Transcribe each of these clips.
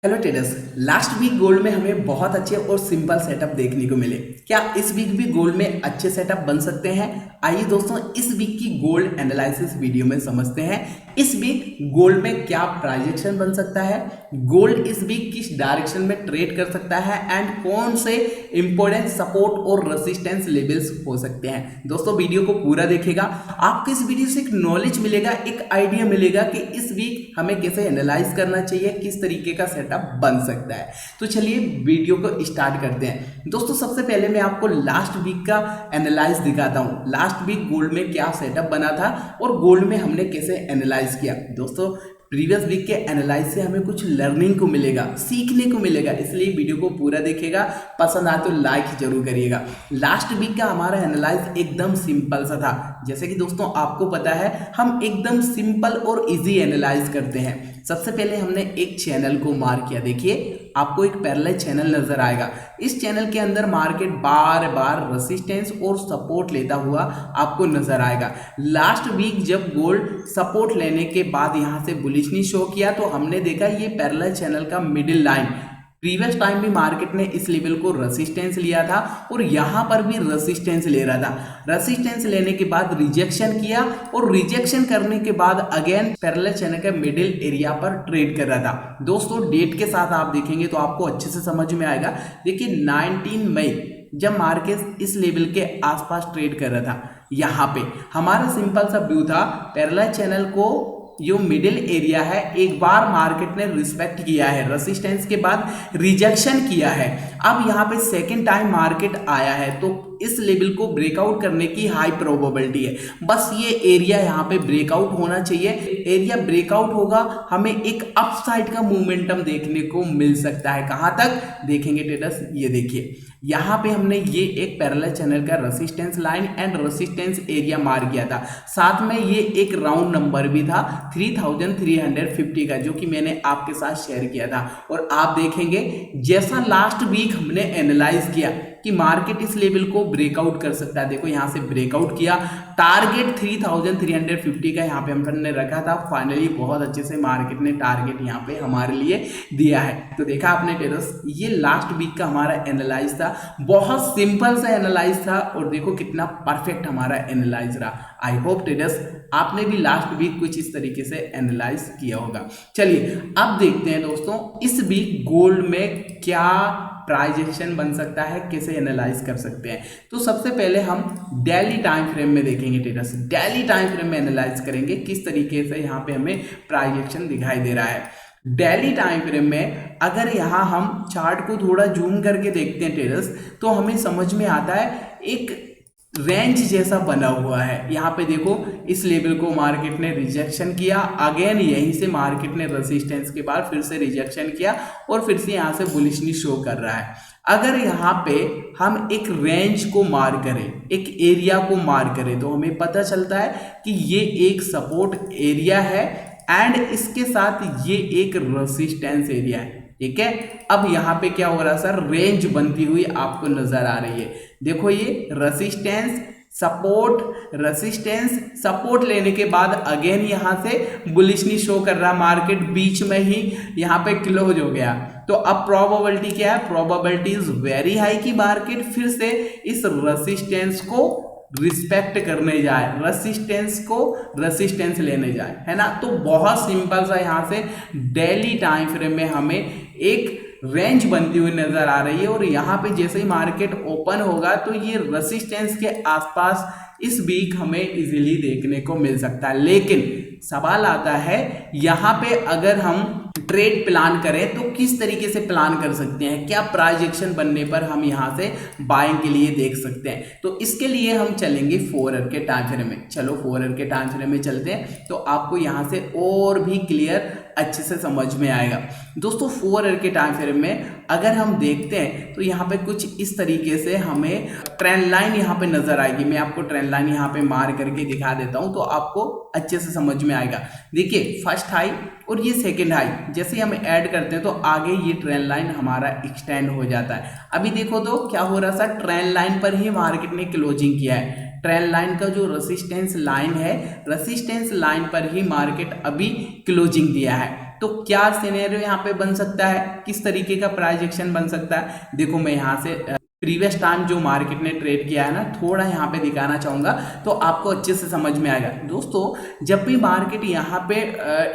Hello traders. Last week gold में हमें बहुत अच्छे और सिंपल सेटअप देखने को मिले। क्या इस वीक भी गोल्ड में अच्छे सेटअप बन सकते हैं? आइए दोस्तों, इस वीक की गोल्ड एनालिसिस वीडियो में समझते हैं इस वीक गोल्ड में क्या प्राइजेक्शन बन सकता है, गोल्ड इस वीक किस डायरेक्शन में ट्रेड कर सकता है एंड कौन से इंपॉर्टेंट सपोर्ट और रेसिस्टेंस लेवल्स हो सकते हैं। दोस्तों वीडियो को पूरा देखिएगा, आपको इस वीडियो से एक नॉलेज मिलेगा, एक आइडिया मिलेगा कि इस वीक हमें कैसे एनालाइज करना चाहिए, किस तरीके का सेटअप बन सकता है। तो चलिए वीडियो को स्टार्ट करते हैं। दोस्तों सबसे पहले मैं आपको लास्ट वीक का एनालाइज दिखाता हूं, लास्ट वीक गोल्ड में क्या सेटअप बना था और गोल्ड में हमने कैसे एनालाइज किया। दोस्तों प्रीवियस वीक के एनालाइज से हमें कुछ लर्निंग को मिलेगा, सीखने को मिलेगा, इसलिए वीडियो को पूरा देखिएगा। पसंद आए तो लाइक जरूर करिएगा। लास्ट वीक का हमारा एनालाइज एकदम सिंपल सा था। जैसे कि दोस्तों आपको पता है हम एकदम सिंपल और इजी एनालाइज करते हैं। सबसे पहले हमने एक चैनल को मार्क किया। देखिए आपको एक पैरेलल चैनल नजर आएगा। इस चैनल के अंदर मार्केट बार बार रेसिस्टेंस और सपोर्ट लेता हुआ आपको नजर आएगा। लास्ट वीक जब गोल्ड सपोर्ट लेने के बाद यहां से बुलिशनी शो किया तो हमने देखा ये पैरेलल चैनल का मिडिल लाइन, प्रीवियस टाइम भी मार्केट ने इस लेवल को रेसिस्टेंस लिया था और यहां पर भी रेसिस्टेंस ले रहा था। रेसिस्टेंस लेने के बाद रिजेक्शन किया और रिजेक्शन करने के बाद अगेन पैरेलल चैनल के मिडिल एरिया पर ट्रेड कर रहा था। दोस्तों डेट के साथ आप देखेंगे तो आपको अच्छे से समझ में आएगा। देखिए 19 मई जब मार्केट इस लेवल के आसपास ट्रेड कर रहा था, यहां पे हमारा सिंपल सा व्यू था पैरेलल चैनल को जो मिडिल एरिया है एक बार मार्केट ने रिस्पेक्ट किया है, रेसिस्टेंस के बाद रिजेक्शन किया है। अब यहाँ पे सेकेंड टाइम मार्केट आया है तो इस लेवल को ब्रेकआउट करने की हाई प्रोबेबिलिटी है। बस ये एरिया यहाँ पे ब्रेकआउट होना चाहिए। एरिया ब्रेकआउट होगा, हमें एक अपसाइड का मोमेंटम देखने को मिल सकता है। कहां तक देखेंगे ट्रेडर्स, ये देखिए यहाँ पे हमने ये एक पैरेलल चैनल का resistance line and resistance area mark किया था। साथ में ये एक राउंड नंबर भी था 3350 का, जो कि मैंने आपके साथ शेयर किया था। और आप देखेंगे जैसा लास्ट वीक हमने एनालाइज किया कि मार्केट इस लेवल को ब्रेकआउट कर सकता है। देखो यहां से ब्रेकआउट किया, टारगेट 3350 का यहां पे हमने रखा था। फाइनली बहुत अच्छे से मार्केट ने टारगेट यहां पे हमारे लिए दिया है। तो देखा आपने ट्रेडर्स, ये लास्ट वीक का हमारा एनालाइज था, बहुत सिंपल सा एनालाइज था और देखो कितना परफेक्ट हमारा एनालाइज रहा। आई होप ट्रेडर्स आपने भी लास्ट वीक कुछ इस तरीके से एनालाइज किया होगा। चलिए अब देखते हैं दोस्तों इस वीक गोल्ड में क्या प्राइस एक्शन बन सकता है, कैसे एनालाइज कर सकते हैं। तो सबसे पहले हम डेली टाइम फ्रेम में देखेंगे ट्रेडर्स, डेली टाइम फ्रेम में एनालाइज करेंगे किस तरीके से यहाँ पे हमें प्राइस एक्शन दिखाई दे रहा है। डेली टाइम फ्रेम में अगर यहाँ हम चार्ट को थोड़ा जूम करके देखते हैं ट्रेडर्स तो हमें समझ में आता है एक रेंज जैसा बना हुआ है। यहाँ पे देखो इस लेवल को मार्केट ने रिजेक्शन किया, अगेन यहीं से मार्केट ने रेसिस्टेंस के बाद फिर से रिजेक्शन किया और फिर से यहाँ से बुलिशनी शो कर रहा है। अगर यहाँ पे हम एक रेंज को मार्क करें, एक एरिया को मार्क करें तो हमें पता चलता है कि ये एक सपोर्ट एरिया है एंड इसके साथ ये एक रेसिस्टेंस एरिया है। ठीक है, अब यहाँ पे क्या हो रहा है सर, रेंज बनती हुई आपको नजर आ रही है। देखो ये रेसिस्टेंस सपोर्ट, रेसिस्टेंस सपोर्ट लेने के बाद अगेन यहाँ से बुलिशनी शो कर रहा है, मार्केट बीच में ही यहाँ पे क्लोज हो गया। तो अब प्रोबेबिलिटी क्या है, प्रोबेबिलिटी इज वेरी हाई कि मार्केट फिर से इस रेसिस्टेंस को रिस्पेक्ट करने जाए, रेसिस्टेंस को रेसिस्टेंस लेने जाए, है ना। तो बहुत सिंपल सा यहाँ से डेली टाइम फ्रेम में हमें एक रेंज बनती हुई नजर आ रही है और यहाँ पे जैसे ही मार्केट ओपन होगा तो ये रेसिस्टेंस के आसपास इस वीक हमें इजीली देखने को मिल सकता है। लेकिन सवाल आता है यहाँ पे अगर हम ट्रेड प्लान करें तो किस तरीके से प्लान कर सकते हैं, क्या प्राइस एक्शन बनने पर हम यहाँ से बाइंग के लिए देख सकते हैं। तो इसके लिए हम चलेंगे 4 आवर के टाइम फ्रेम में। चलो 4 आवर के टाइम फ्रेम में चलते हैं तो आपको यहाँ से और भी क्लियर अच्छे से समझ में आएगा। दोस्तों 4 आवर के टाइम फ्रेम में अगर हम देखते हैं तो यहाँ पे कुछ इस तरीके से हमें ट्रेंड लाइन यहाँ पे नजर आएगी। मैं आपको ट्रेंड लाइन यहाँ पे मार्क करके दिखा देता हूँ तो आपको अच्छे से समझ में आएगा। देखिए फर्स्ट हाई और ये सेकेंड हाई जैसे हम ऐड करते हैं तो आगे ये ट्रेंड लाइन हमारा एक्सटेंड हो जाता है। अभी देखो तो क्या हो रहा था, ट्रेंड लाइन पर ही मार्केट ने क्लोजिंग किया है। ट्रेंड लाइन का जो रेसिस्टेंस लाइन है, रेसिस्टेंस लाइन पर ही मार्केट अभी क्लोजिंग दिया है। तो क्या सिनेरियो यहाँ पे बन सकता है, किस तरीके का प्राइस एक्शन बन सकता है। देखो मैं यहाँ से प्रीवियस टाइम जो मार्केट ने ट्रेड किया है ना, थोड़ा यहाँ पे दिखाना चाहूंगा तो आपको अच्छे से समझ में आएगा। दोस्तों जब भी मार्केट यहाँ पे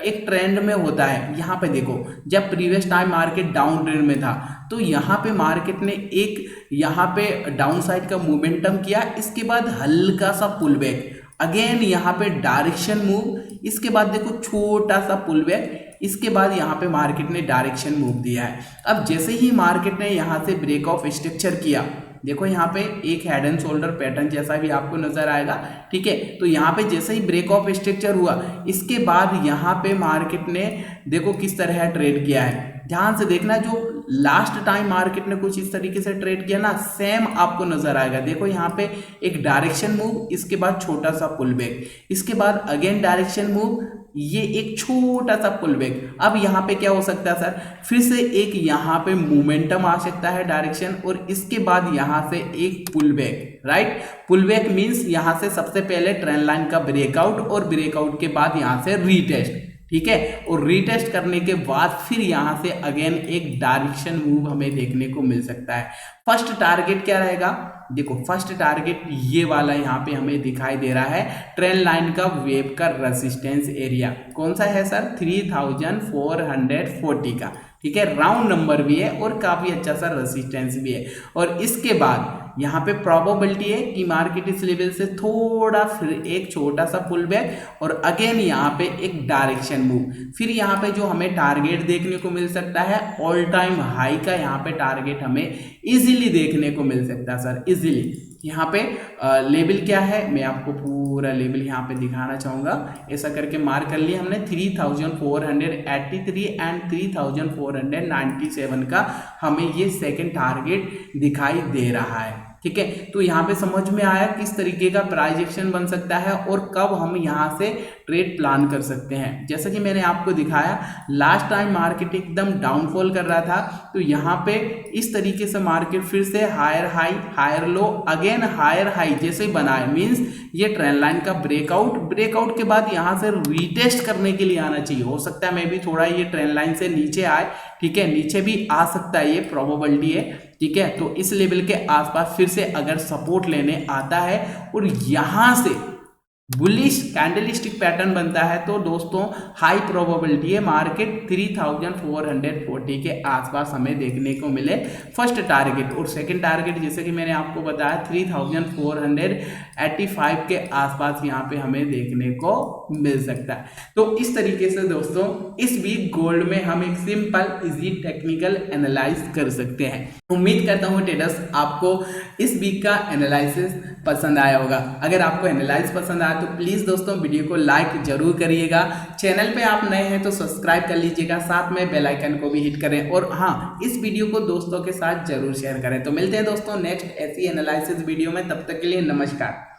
एक ट्रेंड में होता है, यहाँ पे देखो जब previous time market down trend में था तो यहाँ पे मार्केट ने एक यहाँ पे डाउन साइड का मोमेंटम किया, इसके बाद हल्का सा पुल बैक, अगेन यहाँ पे डायरेक्शन मूव, इसके बाद देखो छोटा सा पुल बैक, इसके बाद यहाँ पे मार्केट ने डायरेक्शन मूव दिया है। अब जैसे ही मार्केट ने यहाँ से ब्रेक ऑफ स्ट्रक्चर किया, देखो यहाँ पे एक हेड एंड शोल्डर पैटर्न जैसा भी आपको नजर आएगा, ठीक है। तो यहाँ पे जैसे ही ब्रेक ऑफ स्ट्रक्चर हुआ, इसके बाद यहाँ पे मार्केट ने देखो किस तरह ट्रेड किया है, ध्यान से देखना। जो लास्ट टाइम मार्केट ने कुछ इस तरीके से ट्रेड किया ना, सेम आपको नजर आएगा। देखो यहाँ पे एक डायरेक्शन मूव, इसके बाद छोटा सा पुल बैक, इसके बाद अगेन डायरेक्शन मूव, ये एक छोटा सा पुल बैक। अब यहाँ पे क्या हो सकता है सर, फिर से एक यहाँ पे मोमेंटम आ सकता है डायरेक्शन, और इसके बाद यहाँ से एक pull back, right. Pull back means यहाँ से सबसे पहले ट्रेंड लाइन का ब्रेकआउट, और ब्रेकआउट के बाद यहाँ से रीटेस्ट, ठीक है। और रीटेस्ट करने के बाद फिर यहाँ से अगेन एक डायरेक्शन मूव हमें देखने को मिल सकता है। फर्स्ट टारगेट क्या रहेगा, देखो फर्स्ट टारगेट ये वाला यहाँ पे हमें दिखाई दे रहा है, ट्रेंड लाइन का वेव का रेजिस्टेंस एरिया कौन सा है सर, 3440 का, ठीक है। राउंड नंबर भी है और काफी अच्छा सा रेजिस्टेंस भी है। और इसके बाद यहाँ पे प्रोबेबिलिटी है कि मार्केट इस लेवल से थोड़ा फिर एक छोटा सा पुल बैक और अगेन यहाँ पे एक डायरेक्शन मूव। फिर यहाँ पे जो हमें टारगेट देखने को मिल सकता है, ऑल टाइम हाई का यहाँ पे टारगेट हमें इजीली देखने को मिल सकता है सर, इजीली। यहाँ पे लेवल क्या है, मैं आपको पूरा लेवल यहाँ पे दिखाना चाहूँगा। ऐसा करके मार्क कर लिया हमने 3483 एंड 3497 का हमें ये सेकंड टारगेट दिखाई दे रहा है, ठीक है। तो यहाँ पे समझ में आया किस तरीके का प्राइस एक्शन बन सकता है और कब हम यहाँ से ट्रेड प्लान कर सकते हैं। जैसा कि मैंने आपको दिखाया, लास्ट टाइम मार्केट एकदम डाउनफॉल कर रहा था, तो यहाँ पे इस तरीके से मार्केट फिर से higher high higher low again higher high जैसे बना है, मीन्स ये ट्रेंड लाइन का ब्रेकआउट के बाद यहाँ से रीटेस्ट करने के लिए आना चाहिए। हो सकता है मैं भी थोड़ा ये ट्रेंड लाइन से नीचे आए, ठीक है, नीचे भी आ सकता है, ये प्रोबेबिलिटी है, ठीक है। तो इस लेवल के आसपास फिर से अगर सपोर्ट लेने आता है और यहां से बुलिश कैंडलस्टिक पैटर्न बनता है, तो दोस्तों हाई प्रोबेबिलिटी है मार्केट 3440 के आसपास हमें देखने को मिले फर्स्ट टारगेट। और सेकंड टारगेट जैसे कि मैंने आपको बताया 3485 के आसपास यहाँ पे हमें देखने को मिल सकता है। तो इस तरीके से दोस्तों इस वीक गोल्ड में हम एक सिंपल इजी टेक्निकल एनालाइज कर सकते हैं। उम्मीद करता हूँ ट्रेडर्स आपको इस वीक का एनालिसिस पसंद आया होगा। अगर आपको एनालाइज पसंद आया तो प्लीज़ दोस्तों वीडियो को लाइक जरूर करिएगा। चैनल पे आप नए हैं तो सब्सक्राइब कर लीजिएगा, साथ में बेल आइकन को भी हिट करें और हाँ, इस वीडियो को दोस्तों के साथ जरूर शेयर करें। तो मिलते हैं दोस्तों नेक्स्ट ऐसी एनालिसिस वीडियो में, तब तक के लिए नमस्कार।